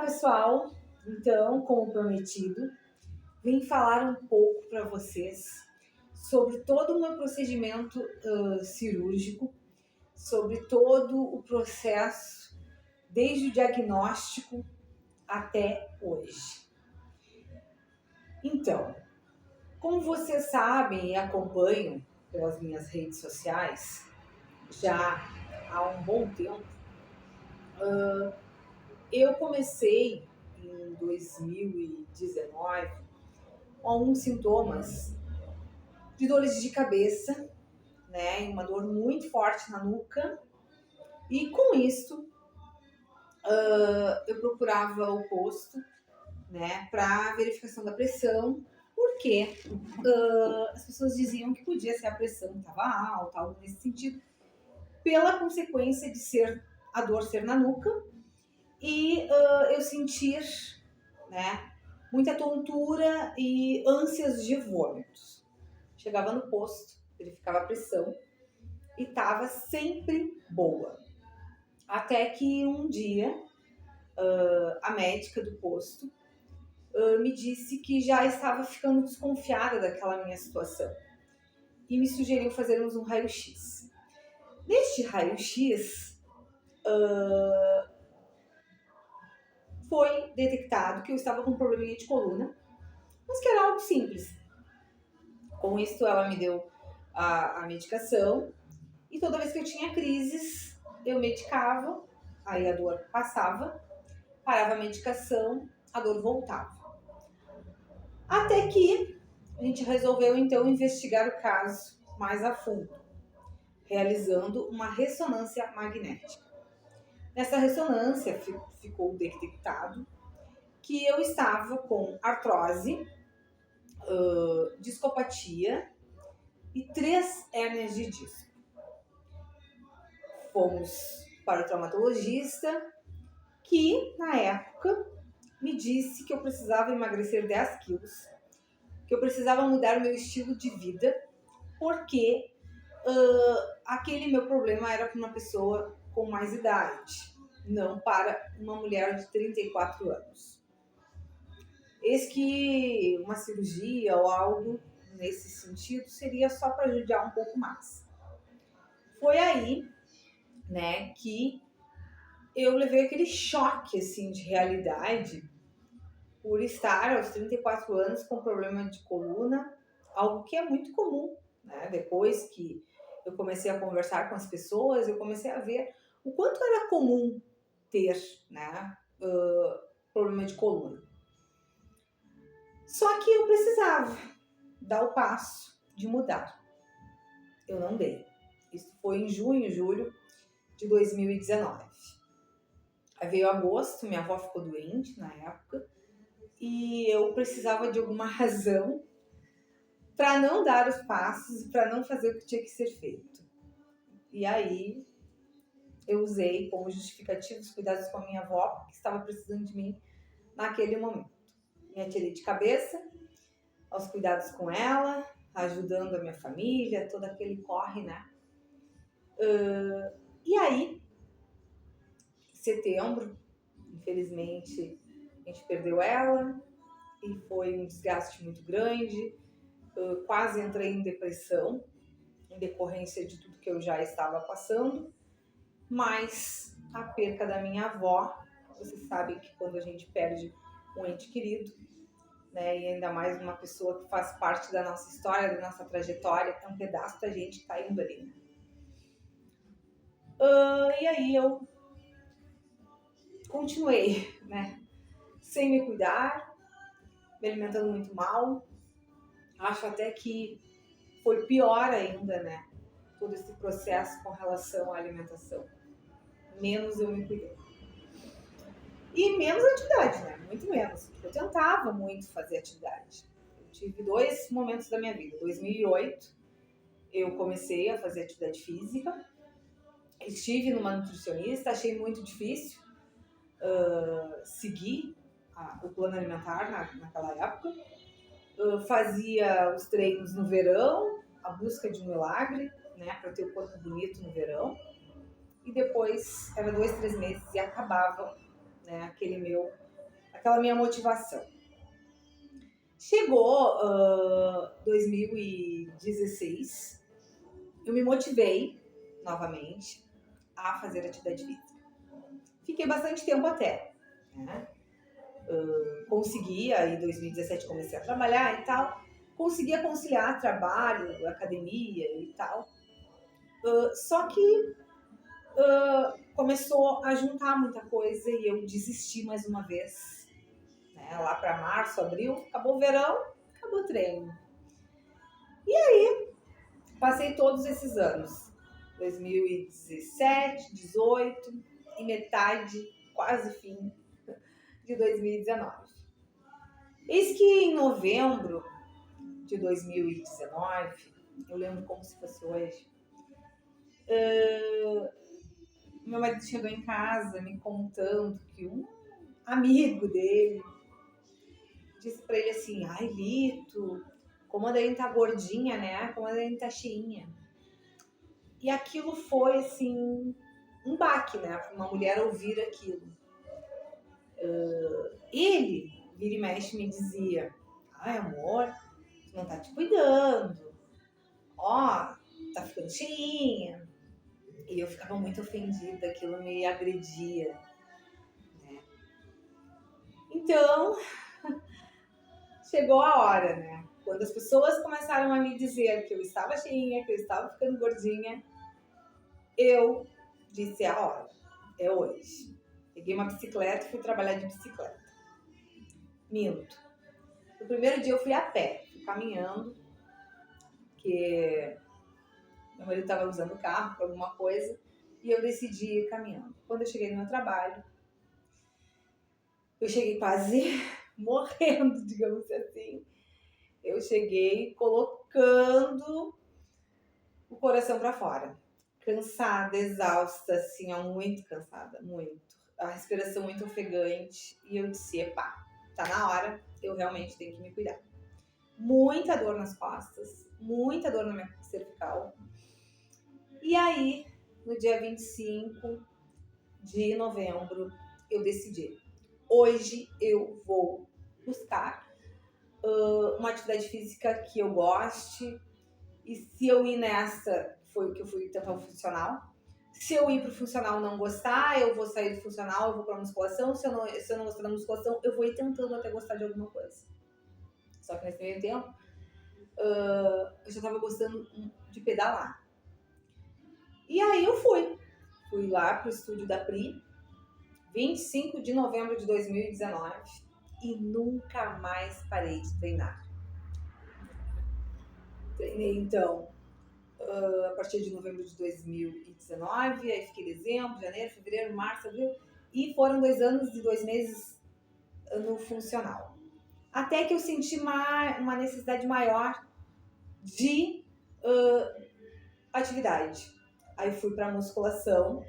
Pessoal, então, como prometido, vim falar um pouco para vocês sobre todo o meu procedimento cirúrgico, sobre todo o processo, desde o diagnóstico até hoje. Então, como vocês sabem e acompanham pelas minhas redes sociais, já há um bom tempo, eu comecei em 2019 com alguns sintomas de dores de cabeça, né, uma dor muito forte na nuca, e com isso eu procurava o posto, né, para verificação da pressão, porque as pessoas diziam que podia ser a pressão que estava alta, algo nesse sentido, pela consequência de ser a dor ser na nuca e eu sentir, né, muita tontura e ânsias de vômitos. Chegava no posto, verificava a pressão e estava sempre boa. Até que um dia a médica do posto me disse que já estava ficando desconfiada daquela minha situação e me sugeriu fazermos um raio-x. Neste raio-x foi detectado que eu estava com um probleminha de coluna, mas que era algo simples. Com isso ela me deu a medicação e toda vez que eu tinha crises eu medicava, aí a dor passava, parava a medicação, a dor voltava. Até que a gente resolveu então investigar o caso mais a fundo, realizando uma ressonância magnética. Nessa ressonância ficou detectado que eu estava com artrose, discopatia e 3 hérnias de disco. Fomos para o traumatologista, que na época me disse que eu precisava emagrecer 10 quilos, que eu precisava mudar o meu estilo de vida, porque aquele meu problema era para uma pessoa com mais idade, não para uma mulher de 34 anos. Eis que uma cirurgia ou algo nesse sentido seria só para judiar um pouco mais. Foi aí, né, que eu levei aquele choque assim de realidade por estar aos 34 anos com problema de coluna, algo que é muito comum, né? Depois que eu comecei a conversar com as pessoas, eu comecei a ver o quanto era comum ter, né, problema de coluna. Só que eu precisava dar o passo de mudar. Eu não dei. Isso foi em junho, julho de 2019. Aí veio agosto, minha avó ficou doente na época e eu precisava de alguma razão para não dar os passos, para não fazer o que tinha que ser feito. E aí eu usei como justificativo os cuidados com a minha avó, que estava precisando de mim naquele momento. Me atirei de cabeça aos cuidados com ela, ajudando a minha família, todo aquele corre, né? E aí, em setembro, infelizmente, a gente perdeu ela e foi um desgaste muito grande. Eu quase entrei em depressão em decorrência de tudo que eu já estava passando, mas a perca da minha avó, vocês sabem que quando a gente perde um ente querido, né, e ainda mais uma pessoa que faz parte da nossa história, da nossa trajetória, é um pedaço da gente que tá indo ali, né? E aí eu continuei, né, sem me cuidar, me alimentando muito mal. Acho até que foi pior ainda, né, todo esse processo com relação à alimentação. Menos eu me cuidei. E menos atividade, né? Muito menos. Eu tentava muito fazer atividade. Eu tive 2 momentos da minha vida. Em 2008, eu comecei a fazer atividade física. Estive numa nutricionista, achei muito difícil seguir o plano alimentar naquela época. Fazia os treinos no verão, a busca de um milagre, né? Para ter o corpo bonito no verão. E depois, era 2, 3 meses e acabava, né, aquele meu aquela minha motivação. Chegou 2016, eu me motivei novamente a fazer atividade física. Fiquei bastante tempo até, né? Consegui, aí em 2017 comecei a trabalhar e tal, conseguia conciliar trabalho, academia e tal. Só que começou a juntar muita coisa e eu desisti mais uma vez. Né? Lá para março, abril, acabou o verão, acabou o treino. E aí, passei todos esses anos, 2017, 18 e metade, quase fim de 2019. Eis que em novembro de 2019, eu lembro como se fosse hoje, meu marido chegou em casa me contando que um amigo dele disse pra ele assim: ai, Lito, como a Dani tá gordinha, né? Como a Dani tá cheinha. E aquilo foi, assim, um baque, né? Pra uma mulher ouvir aquilo. Ele, vira e mexe, me dizia: ai, amor, tu não tá te cuidando. Ó, tá ficando cheinha. E eu ficava muito ofendida, aquilo me agredia. Né? Então, chegou a hora, né? Quando as pessoas começaram a me dizer que eu estava cheinha, que eu estava ficando gordinha, eu disse: é a hora, é hoje. Peguei uma bicicleta e fui trabalhar de bicicleta. Minto. No primeiro dia eu fui a pé, fui caminhando, porque meu marido estava usando o carro para alguma coisa, e eu decidi ir caminhando. Quando eu cheguei no meu trabalho, eu cheguei quase morrendo, digamos assim. Eu cheguei colocando o coração para fora. Cansada, exausta, assim, ó, muito cansada, muito. A respiração muito ofegante. E eu disse: epá, tá na hora, eu realmente tenho que me cuidar. Muita dor nas costas, muita dor na minha cervical. E aí, no dia 25 de novembro, eu decidi: hoje eu vou buscar uma atividade física que eu goste. E se eu ir nessa, foi o que eu fui tentar o funcional. Se eu ir pro funcional e não gostar, eu vou sair do funcional, eu vou pra musculação. Se eu não gostar da musculação, eu vou ir tentando até gostar de alguma coisa. Só que nesse meio tempo, eu já tava gostando de pedalar. E aí eu fui. Fui lá pro estúdio da Pri, 25 de novembro de 2019, e nunca mais parei de treinar. Treinei, então, a partir de novembro de 2019, aí fiquei dezembro, janeiro, fevereiro, março, abril, e foram 2 anos e 2 meses no funcional. Até que eu senti uma necessidade maior de atividade. Aí fui para musculação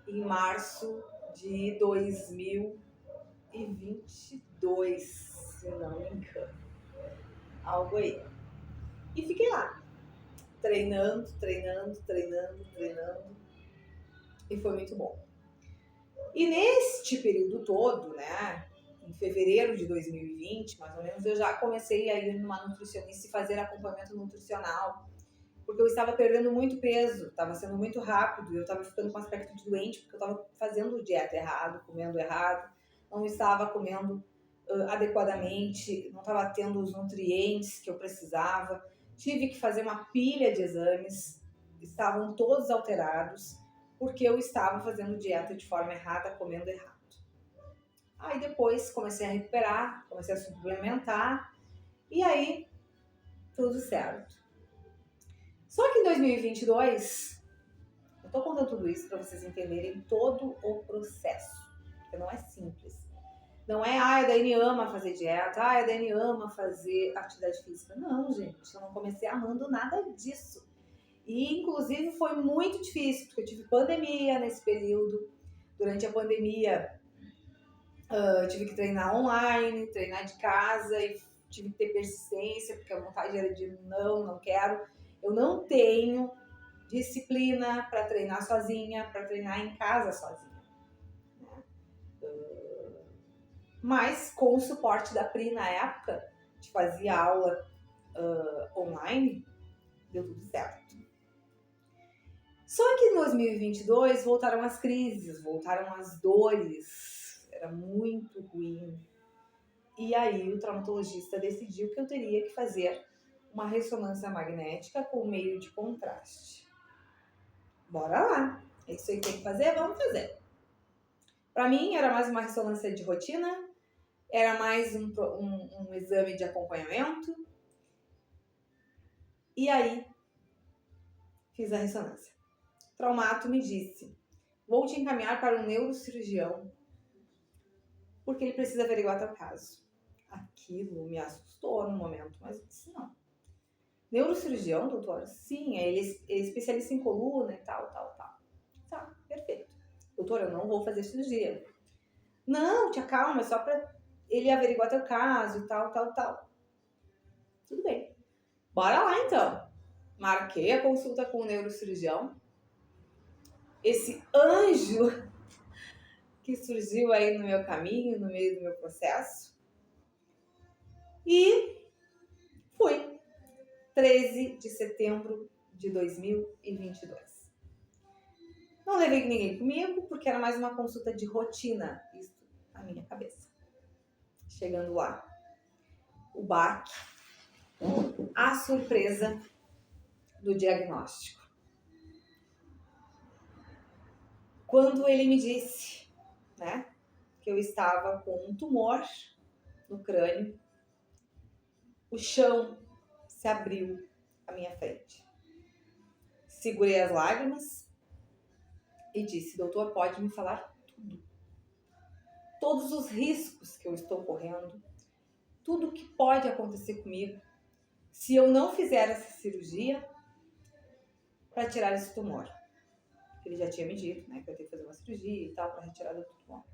em março de 2022, se não me engano. Algo aí. E fiquei lá, treinando. E foi muito bom. E neste período todo, né, em fevereiro de 2020, mais ou menos, eu já comecei a ir numa nutricionista e fazer acompanhamento nutricional, porque eu estava perdendo muito peso, estava sendo muito rápido, eu estava ficando com aspecto de doente, porque eu estava fazendo dieta errado, comendo errado, não estava comendo adequadamente, não estava tendo os nutrientes que eu precisava, tive que fazer uma pilha de exames, estavam todos alterados, porque eu estava fazendo dieta de forma errada, comendo errado. Aí depois comecei a recuperar, comecei a suplementar, e aí tudo certo. Só que em 2022, eu tô contando tudo isso para vocês entenderem todo o processo, porque não é simples. Não é, a Dani ama fazer dieta, a Dani ama fazer atividade física. Não, gente, eu não comecei amando nada disso. E, inclusive, foi muito difícil, porque eu tive pandemia nesse período. Durante a pandemia, eu tive que treinar online, treinar de casa, e tive que ter persistência, porque a vontade era de não quero. Eu não tenho disciplina para treinar sozinha, para treinar em casa sozinha. Mas com o suporte da Pri na época, a gente fazia aula online, deu tudo certo. Só que em 2022 voltaram as crises, voltaram as dores, era muito ruim. E aí o traumatologista decidiu que eu teria que fazer uma ressonância magnética com meio de contraste. Bora lá! É isso aí que tem que fazer? Vamos fazer! Para mim era mais uma ressonância de rotina, era mais um exame de acompanhamento. E aí fiz a ressonância. O traumato me disse: vou te encaminhar para um neurocirurgião porque ele precisa averiguar teu caso. Aquilo me assustou no momento, mas eu disse não. Neurocirurgião, doutora? Sim, ele é especialista em coluna e tal. Tá, perfeito. Doutora, eu não vou fazer cirurgia. Não, te acalma, é só pra ele averiguar teu caso e tal. Tudo bem. Bora lá então. Marquei a consulta com o neurocirurgião. Esse anjo que surgiu aí no meu caminho, no meio do meu processo. E fui. 13 de setembro de 2022. Não levei ninguém comigo, porque era mais uma consulta de rotina, isso na minha cabeça. Chegando lá, o baque, a surpresa do diagnóstico. Quando ele me disse, né, que eu estava com um tumor no crânio, o chão se abriu à minha frente. Segurei as lágrimas e disse: doutor, pode me falar tudo. Todos os riscos que eu estou correndo, tudo que pode acontecer comigo se eu não fizer essa cirurgia para tirar esse tumor. Ele já tinha me dito, né, que eu ia ter que fazer uma cirurgia e tal para retirada do tumor.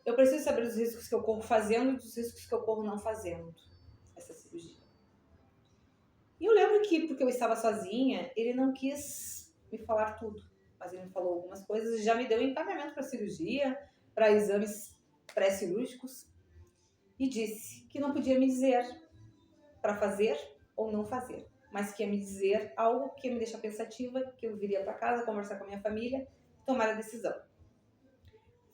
Eu preciso saber dos riscos que eu corro fazendo e dos riscos que eu corro não fazendo essa cirurgia. E eu lembro que, porque eu estava sozinha, ele não quis me falar tudo, mas ele me falou algumas coisas e já me deu encaminhamento para cirurgia, para exames pré-cirúrgicos, e disse que não podia me dizer para fazer ou não fazer, mas que ia me dizer algo que ia me deixar pensativa, que eu viria para casa conversar com a minha família e tomar a decisão.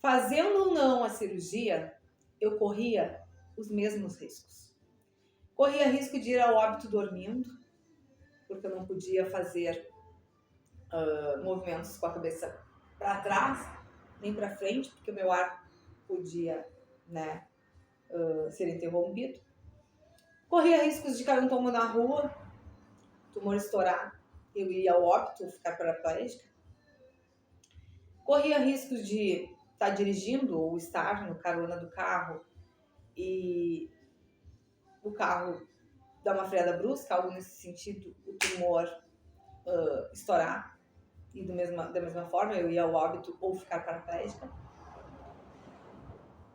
Fazendo ou não a cirurgia, eu corria os mesmos riscos. Corria risco de ir ao óbito dormindo, porque eu não podia fazer movimentos com a cabeça para trás, nem para frente, porque o meu ar podia, né, ser interrompido. Corria riscos de cair um tombo na rua, tumor estourar, eu ia ao óbito, ficar paraplégica. Corria riscos de estar dirigindo ou estar no carona do carro e o carro dar uma freada brusca, algo nesse sentido, o tumor estourar. E da mesma forma eu ia ao óbito ou ficar paraplégica.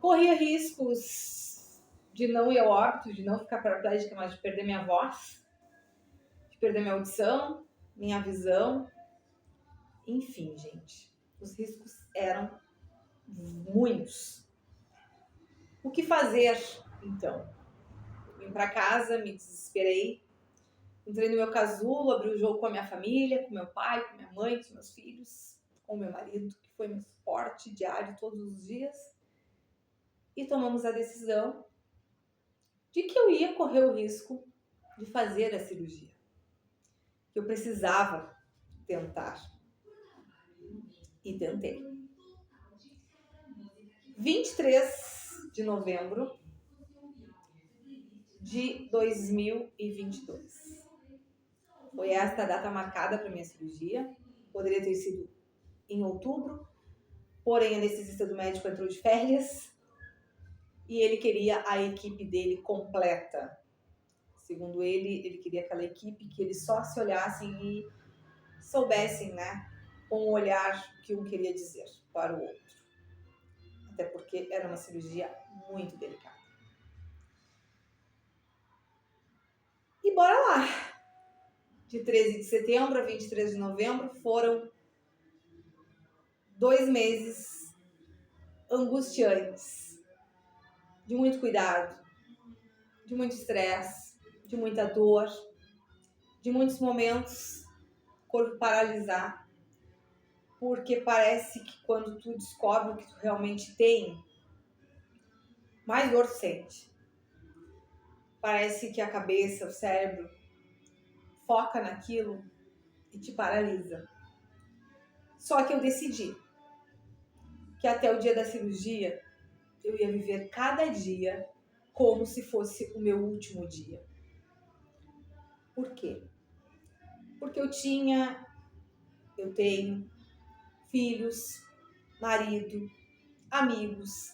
Corria riscos de não ir ao óbito, de não ficar paraplégica, mas de perder minha voz, de perder minha audição, minha visão. Enfim, gente, os riscos eram muitos. O que fazer, então? Vim para casa, me desesperei, entrei no meu casulo, abri o jogo com a minha família, com meu pai, com minha mãe, com meus filhos, com meu marido, que foi meu suporte diário todos os dias, e tomamos a decisão de que eu ia correr o risco de fazer a cirurgia, que eu precisava tentar. E tentei. 23 de novembro de 2022. Foi esta a data marcada para minha cirurgia. Poderia ter sido em outubro, porém a anestesista do médico entrou de férias e ele queria a equipe dele completa. Segundo ele, ele queria aquela equipe que eles só se olhassem e soubessem, né, com o olhar que um queria dizer para o outro. Até porque era uma cirurgia muito delicada. E bora lá! De 13 de setembro a 23 de novembro foram 2 meses angustiantes. de muito cuidado, de muito estresse, de muita dor, de muitos momentos corpo paralisar, porque parece que quando tu descobre o que tu realmente tem, mais dor tu sente. Parece que a cabeça, o cérebro, foca naquilo e te paralisa. Só que eu decidi que até o dia da cirurgia eu ia viver cada dia como se fosse o meu último dia. Por quê? Porque eu tenho filhos, marido, amigos,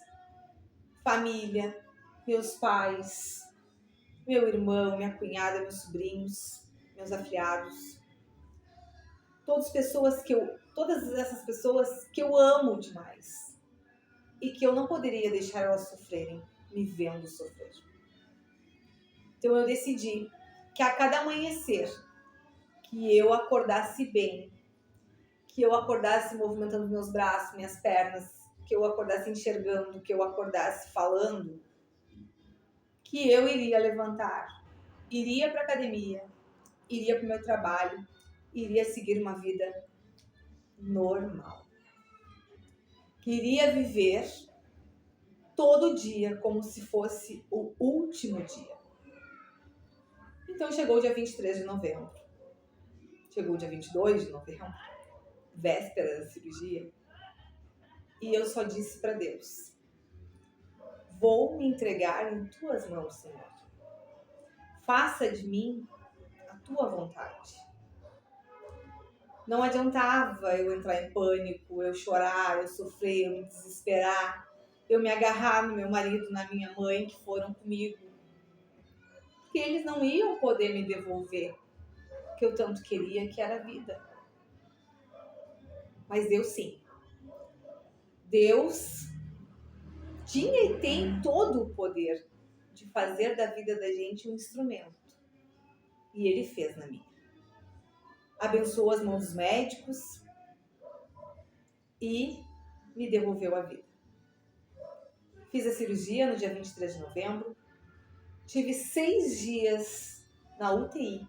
família, meus pais, meu irmão, minha cunhada, meus sobrinhos, meus afilhados, todas essas pessoas que eu amo demais e que eu não poderia deixar elas sofrerem, me vendo sofrer. Então eu decidi que a cada amanhecer que eu acordasse bem, que eu acordasse movimentando meus braços, minhas pernas, que eu acordasse enxergando, que eu acordasse falando, que eu iria levantar, iria para a academia, iria para o meu trabalho, iria seguir uma vida normal. Queria viver todo dia como se fosse o último dia. Então chegou o dia 23 de novembro. Chegou o dia 22 de novembro, véspera da cirurgia. E eu só disse para Deus: vou me entregar em tuas mãos, Senhor. Faça de mim a tua vontade. Não adiantava eu entrar em pânico, eu chorar, eu sofrer, eu me desesperar, eu me agarrar no meu marido, na minha mãe, que foram comigo. Porque eles não iam poder me devolver o que eu tanto queria, que era a vida. Mas Deus sim. Deus tinha e tem todo o poder de fazer da vida da gente um instrumento. E Ele fez na minha. Abençoou as mãos dos médicos e me devolveu a vida. Fiz a cirurgia no dia 23 de novembro. Tive 6 dias na UTI.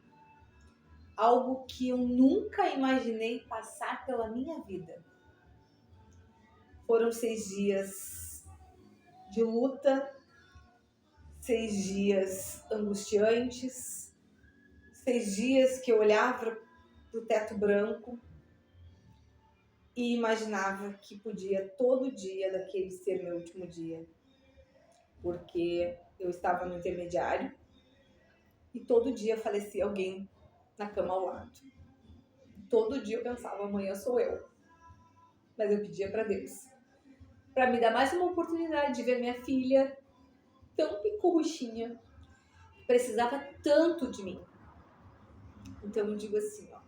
Algo que eu nunca imaginei passar pela minha vida. Foram 6 dias de luta, 6 dias angustiantes, 6 dias que eu olhava para o teto branco e imaginava que podia todo dia daquele ser meu último dia. Porque eu estava no intermediário e todo dia falecia alguém na cama ao lado. Todo dia eu pensava, amanhã sou eu. Mas eu pedia para Deus, para me dar mais uma oportunidade de ver minha filha tão picorruchinha, precisava tanto de mim. Então eu digo assim, ó,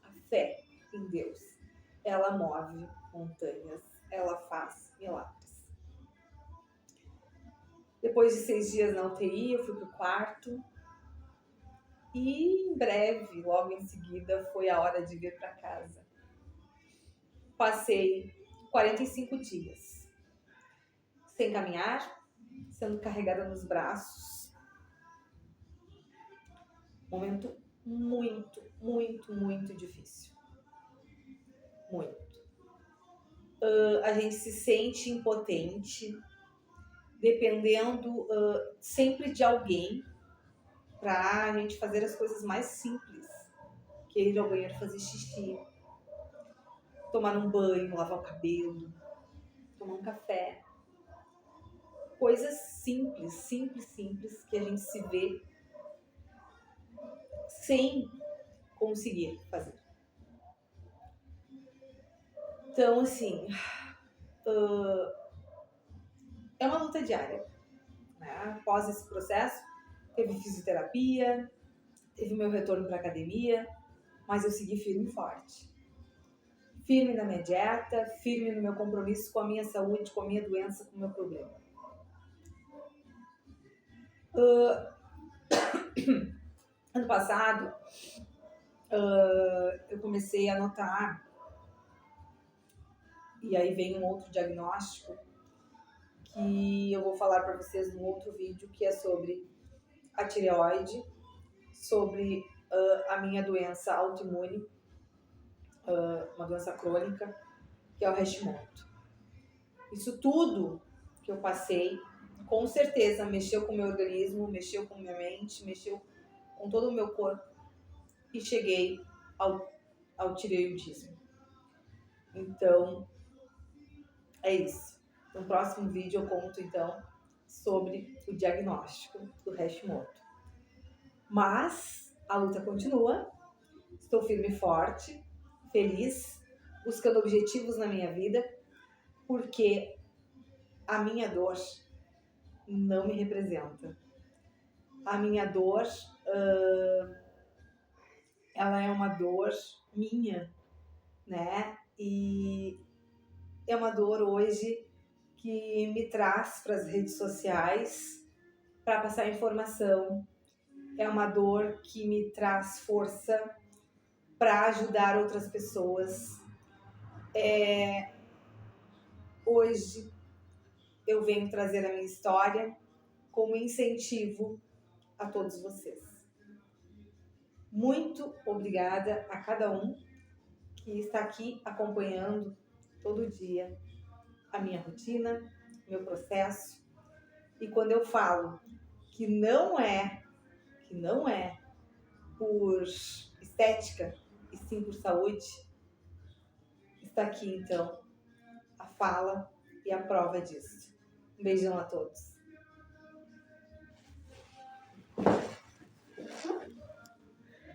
a fé em Deus, ela move montanhas, ela faz milagres. Depois de 6 dias na UTI, eu fui pro quarto e em breve, logo em seguida, foi a hora de vir para casa. Passei 45 dias sem caminhar, sendo carregada nos braços. Momento muito, muito, muito difícil. Muito. A gente se sente impotente, dependendo sempre de alguém para a gente fazer as coisas mais simples, que é ir ao banheiro fazer xixi, tomar um banho, lavar o cabelo, tomar um café. Coisas simples, simples, simples, que a gente se vê sem conseguir fazer. Então, assim, é uma luta diária, né? Após esse processo, teve fisioterapia, teve meu retorno para a academia, mas eu segui firme e forte. Firme na minha dieta, firme no meu compromisso com a minha saúde, com a minha doença, com o meu problema. Ano passado, eu comecei a notar, e aí vem um outro diagnóstico, que eu vou falar para vocês num outro vídeo, que é sobre a tireoide, sobre a minha doença autoimune, uma doença crônica, que é o Hashimoto. Isso tudo que eu passei, com certeza mexeu com o meu organismo, mexeu com minha mente, mexeu com todo o meu corpo e cheguei ao tireoidismo. Então, é isso. No próximo vídeo eu conto, então, sobre o diagnóstico do Hashimoto. Mas a luta continua, estou firme e forte, feliz, buscando objetivos na minha vida, porque a minha dor não me representa. A minha dor, ela é uma dor minha, né? E é uma dor hoje que me traz para as redes sociais para passar informação. É uma dor que me traz força para ajudar outras pessoas. Hoje eu venho trazer a minha história como incentivo a todos vocês. Muito obrigada a cada um que está aqui acompanhando todo dia a minha rotina, meu processo. E quando eu falo que não é por estética e sim por saúde, está aqui então a fala e a prova disso. Um beijão a todos.